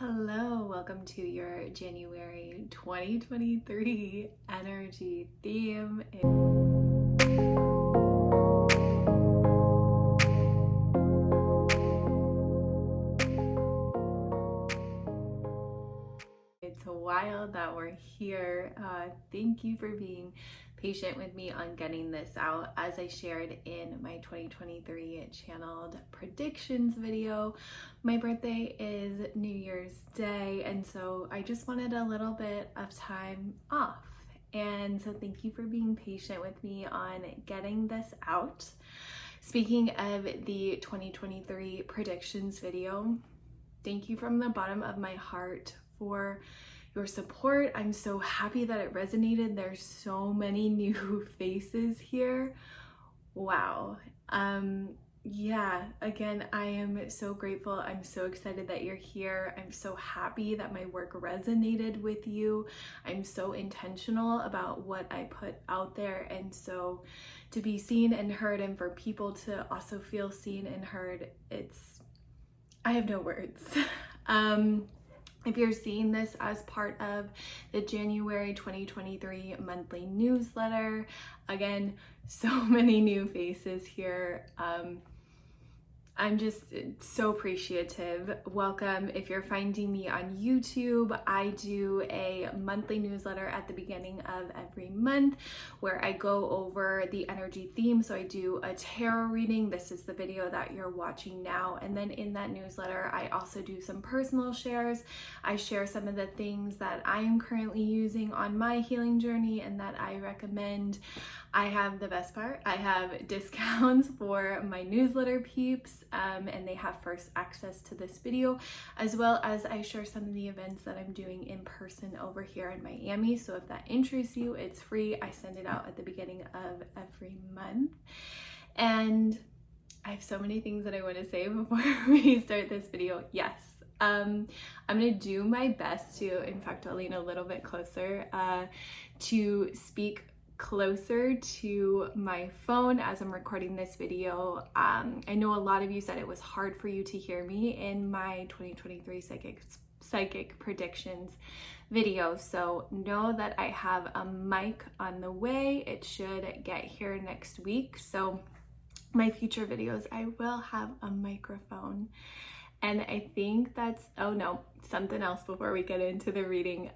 Hello, welcome to your January 2023 energy theme. It's wild that we're here. Thank you for being patient with me on getting this out. As I shared in my 2023 channeled predictions video, my birthday is New Year's Day, and so I just wanted a little bit of time off. And so thank you for being patient with me on getting this out. Speaking of the 2023 predictions video, thank you from the bottom of my heart for your support. I'm so happy that it resonated. There's so many new faces here. Wow. Yeah, again, I am so grateful. I'm so excited that you're here. I'm so happy that my work resonated with you. I'm so intentional about what I put out there, and so to be seen and heard and for people to also feel seen and heard, I have no words. If you're seeing this as part of the January 2023 monthly newsletter, again, so many new faces here. I'm just so appreciative. Welcome. If you're finding me on YouTube, I do a monthly newsletter at the beginning of every month where I go over the energy theme. So I do a tarot reading. This is the video that you're watching now. And then in that newsletter, I also do some personal shares. I share some of the things that I am currently using on my healing journey and that I recommend. I have the best part. I have discounts for my newsletter peeps, and they have first access to this video, as well as I share some of the events that I'm doing in person over here in Miami. So if that interests you, it's free. I send it out at the beginning of every month. And I have so many things that I want to say before we start this video. Yes. I'm gonna do my best to, in fact, I'll lean a little bit closer, to speak closer to my phone as I'm recording this video. I know a lot of you said it was hard for you to hear me in my 2023 psychic predictions video, so know that I have a mic on the way. It should get here next week, so my future videos I will have a microphone. And I think that's, oh no, something else before we get into the reading.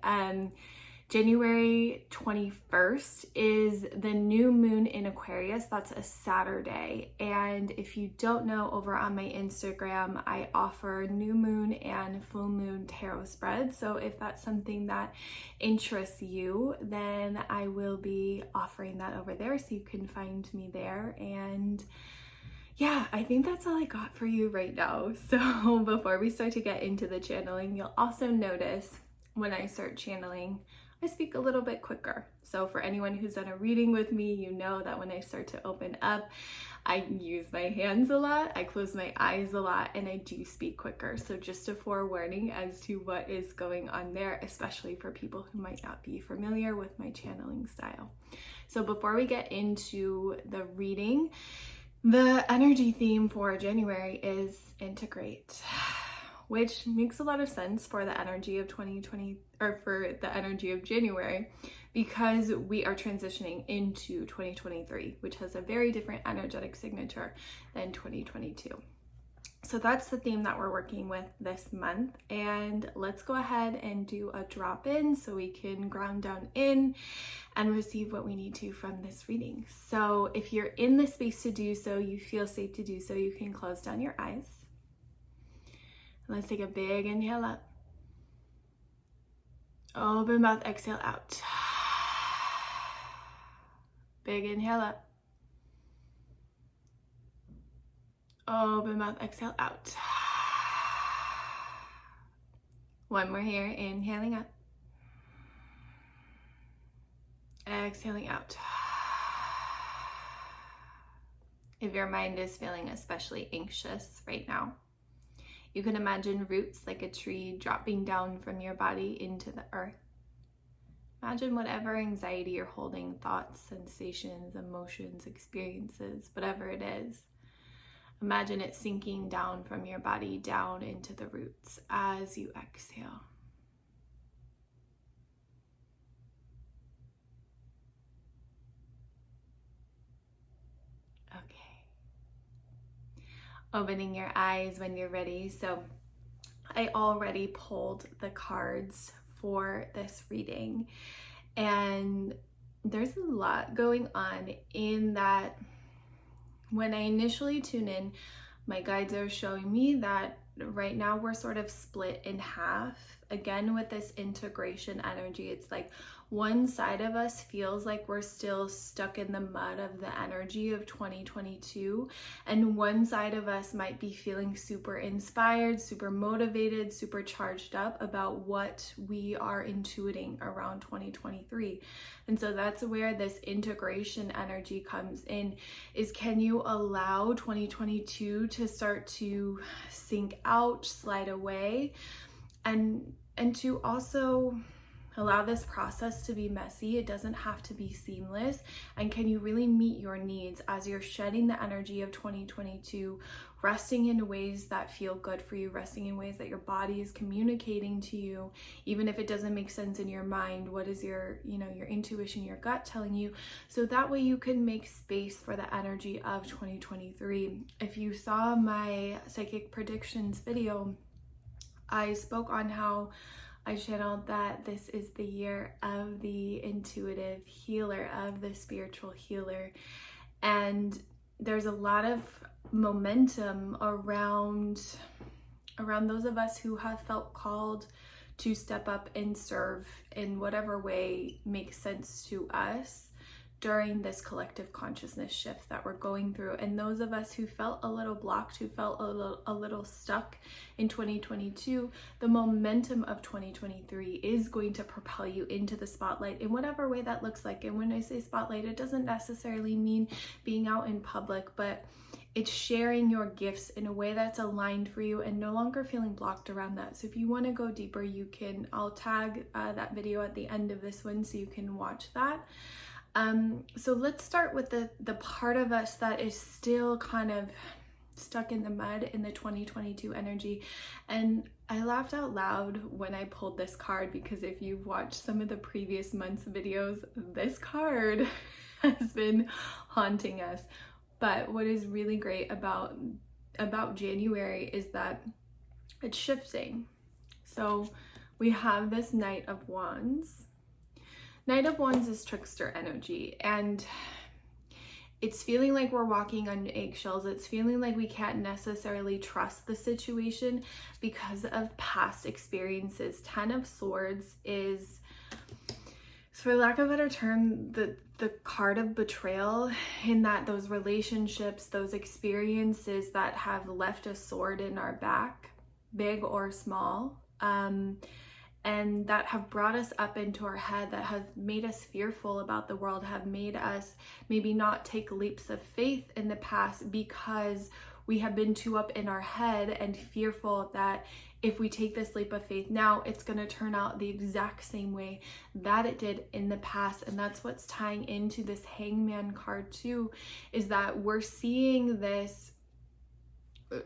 January 21st is the new moon in Aquarius. That's a Saturday. And if you don't know, over on my Instagram, I offer new moon and full moon tarot spreads. So if that's something that interests you, then I will be offering that over there. So you can find me there. And yeah, I think that's all I got for you right now. So before we start to get into the channeling, you'll also notice when I start channeling, I speak a little bit quicker. So for anyone who's done a reading with me, you know that when I start to open up, I use my hands a lot, I close my eyes a lot, and I do speak quicker. So just a forewarning as to what is going on there, especially for people who might not be familiar with my channeling style. So before we get into the reading, the energy theme for January is integrate, which makes a lot of sense for the energy of 2020, or for the energy of January, because we are transitioning into 2023, which has a very different energetic signature than 2022. So that's the theme that we're working with this month. And let's go ahead and do a drop in so we can ground down in and receive what we need to from this reading. So if you're in the space to do so, you feel safe to do so, you can close down your eyes. Let's take a big inhale up. Open mouth, exhale out. Big inhale up. Open mouth, exhale out. One more here, inhaling up. Exhaling out. If your mind is feeling especially anxious right now, you can imagine roots like a tree dropping down from your body into the earth. Imagine whatever anxiety you're holding, thoughts, sensations, emotions, experiences, whatever it is. Imagine it sinking down from your body down into the roots as you exhale. Okay. Opening your eyes when you're ready. So I already pulled the cards for this reading, and there's a lot going on in that. When I initially tune in, my guides are showing me that right now we're sort of split in half. Again, with this integration energy, it's like one side of us feels like we're still stuck in the mud of the energy of 2022, and one side of us might be feeling super inspired, super motivated, super charged up about what we are intuiting around 2023. And so that's where this integration energy comes in, is can you allow 2022 to start to sink out, slide away, and to also allow this process to be messy. It doesn't have to be seamless. And can you really meet your needs as you're shedding the energy of 2022, resting in ways that feel good for you, resting in ways that your body is communicating to you, even if it doesn't make sense in your mind. What is your intuition, your gut telling you? So that way you can make space for the energy of 2023. If you saw my psychic predictions video, I spoke on how I channeled that this is the year of the intuitive healer, of the spiritual healer. And there's a lot of momentum around those of us who have felt called to step up and serve in whatever way makes sense to us during this collective consciousness shift that we're going through. And those of us who felt a little blocked, who felt a little stuck in 2022, the momentum of 2023 is going to propel you into the spotlight in whatever way that looks like. And when I say spotlight, it doesn't necessarily mean being out in public, but it's sharing your gifts in a way that's aligned for you and no longer feeling blocked around that. So if you want to go deeper, I'll tag that video at the end of this one so you can watch that. So let's start with the part of us that is still kind of stuck in the mud in the 2022 energy. And I laughed out loud when I pulled this card, because if you've watched some of the previous month's videos, this card has been haunting us. But what is really great about January is that it's shifting. So we have this Knight of Wands. Knight of Wands is trickster energy, and it's feeling like we're walking on eggshells. It's feeling like we can't necessarily trust the situation because of past experiences. 10 of Swords is, for lack of a better term, the card of betrayal, in that those relationships, those experiences that have left a sword in our back, big or small, and that have brought us up into our head, that have made us fearful about the world, have made us maybe not take leaps of faith in the past because we have been too up in our head and fearful that if we take this leap of faith now, it's going to turn out the exact same way that it did in the past. And that's what's tying into this Hangman card too, is that we're seeing this,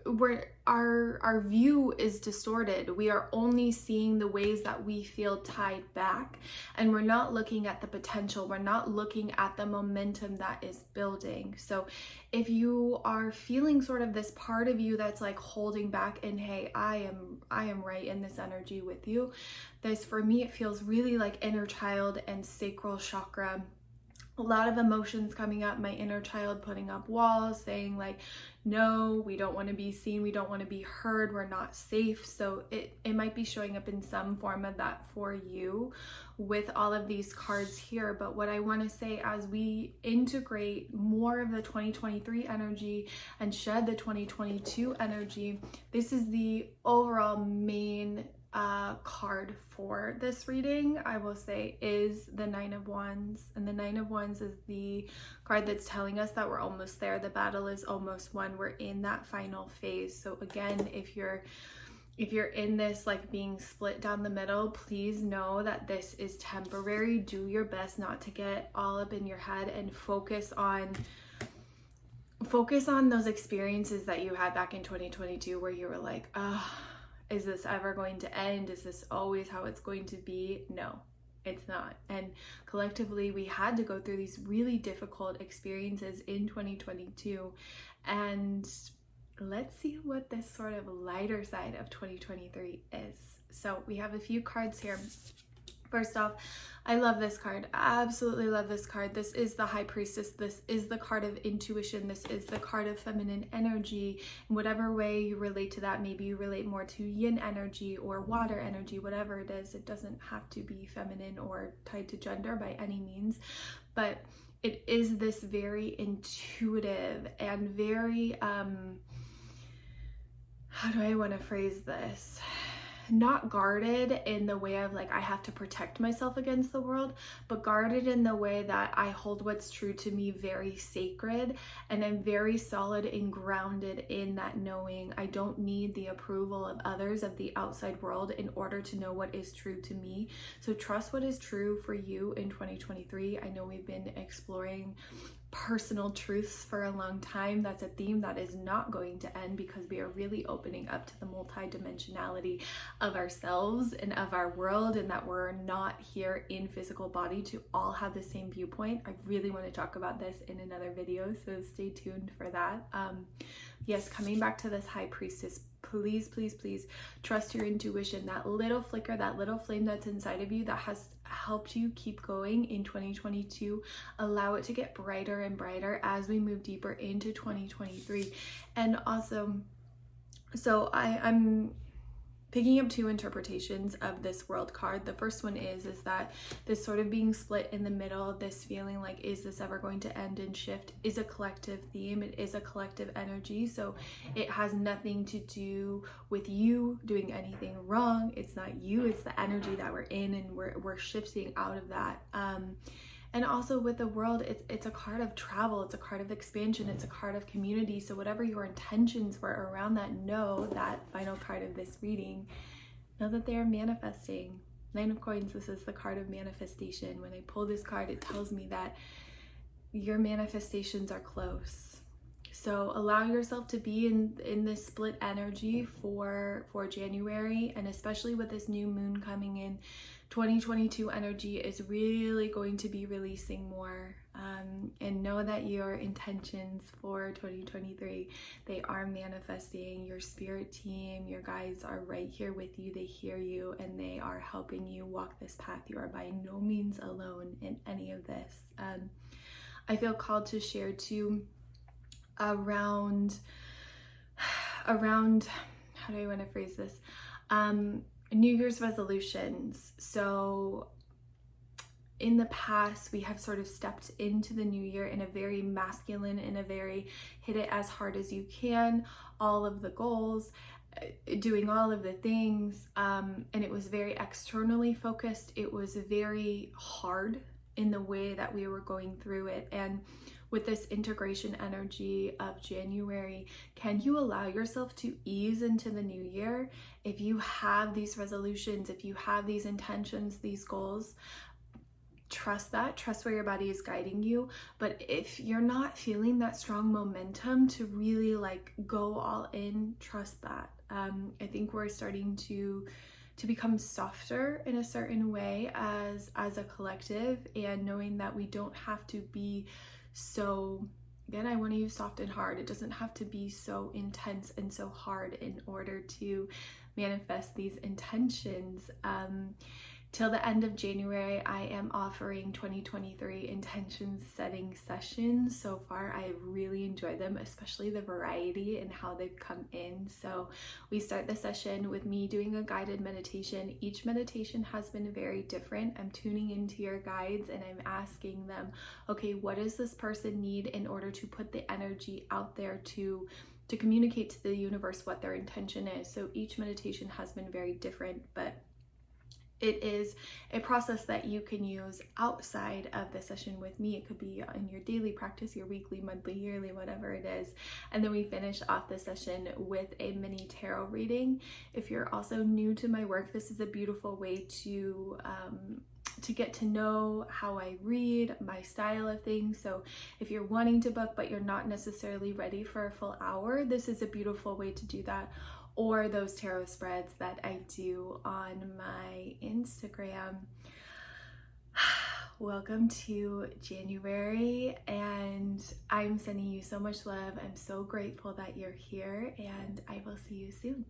where our view is distorted. We are only seeing the ways that we feel tied back, and we're not looking at the potential. We're not looking at the momentum that is building. So if you are feeling sort of this part of you that's like holding back, and hey, I am right in this energy with you. This, for me, it feels really like inner child and sacral chakra. A lot of emotions coming up, my inner child putting up walls, saying like, no, we don't want to be seen, we don't want to be heard, we're not safe. So it might be showing up in some form of that for you with all of these cards here. But what I want to say, as we integrate more of the 2023 energy and shed the 2022 energy, this is the overall main card for this reading, I will say, is the Nine of Wands. And the Nine of Wands is the card that's telling us that we're almost there. The battle is almost won. We're in that final phase. So again, if you're in this like being split down the middle, please know that this is temporary. Do your best not to get all up in your head and focus on focus on those experiences that you had back in 2022 where you were like, is this ever going to end? Is this always how it's going to be? No, it's not. And collectively, we had to go through these really difficult experiences in 2022. And let's see what this sort of lighter side of 2023 is. So we have a few cards here. First off, I love this card. I absolutely love this card. This is the High Priestess. This is the card of intuition. This is the card of feminine energy. In whatever way you relate to that, maybe you relate more to yin energy or water energy, whatever it is. It doesn't have to be feminine or tied to gender by any means, but it is this very intuitive and very, how do I want to phrase this? Not guarded in the way of like I have to protect myself against the world, but guarded in the way that I hold what's true to me very sacred, and I'm very solid and grounded in that knowing I don't need the approval of others, of the outside world, in order to know what is true to me. So trust what is true for you in 2023. I know we've been exploring personal truths for a long time. That's a theme that is not going to end, because we are really opening up to the multidimensionality of ourselves and of our world, and that we're not here in physical body to all have the same viewpoint. I really want to talk about this in another video, so stay tuned for that. Yes, coming back to this High Priestess, please, please, please trust your intuition. That little flicker, that little flame that's inside of you that has helped you keep going in 2022, allow it to get brighter and brighter as we move deeper into 2023. And also, so I'm picking up two interpretations of this World card. The first one is that this sort of being split in the middle, this feeling like, is this ever going to end and shift, is a collective theme. It is a collective energy. So it has nothing to do with you doing anything wrong. It's not you, it's the energy that we're in, and we're shifting out of that. And also with the World, it's a card of travel, it's a card of expansion, it's a card of community. So whatever your intentions were around that, know that final card of this reading, know that they are manifesting. Nine of Coins, this is the card of manifestation. When I pull this card, it tells me that your manifestations are close. So allow yourself to be in this split energy for January, and especially with this new moon coming in. 2022 energy is really going to be releasing more, and know that your intentions for 2023, they are manifesting. Your spirit team, your guides are right here with you. They hear you and they are helping you walk this path. You are by no means alone in any of this. I feel called to share too around how do I want to phrase this? New Year's resolutions. So in the past, we have sort of stepped into the new year in a very masculine, in a very hit it as hard as you can, all of the goals, doing all of the things, and it was very externally focused. It was very hard in the way that we were going through it. And with this integration energy of January, can you allow yourself to ease into the new year? If you have these resolutions, if you have these intentions, these goals, trust that, trust where your body is guiding you. But if you're not feeling that strong momentum to really like go all in, trust that. I think we're starting to become softer in a certain way as a collective, and knowing that we don't have to be so, again, I want to use soft and hard. It doesn't have to be so intense and so hard in order to manifest these intentions. Till the end of January, I am offering 2023 intentions setting sessions. So far, I have really enjoyed them, especially the variety and how they've come in. So we start the session with me doing a guided meditation. Each meditation has been very different. I'm tuning into your guides and I'm asking them, okay, what does this person need in order to put the energy out there to communicate to the universe what their intention is. So each meditation has been very different, but it is a process that you can use outside of the session with me. It could be in your daily practice, your weekly, monthly, yearly, whatever it is. And then we finish off the session with a mini tarot reading. If you're also new to my work, this is a beautiful way to to get to know how I read, my style of things. So if you're wanting to book but you're not necessarily ready for a full hour, this is a beautiful way to do that. Or those tarot spreads that I do on my Instagram. Welcome to January, and I'm sending you so much love. I'm so grateful that you're here, and I will see you soon.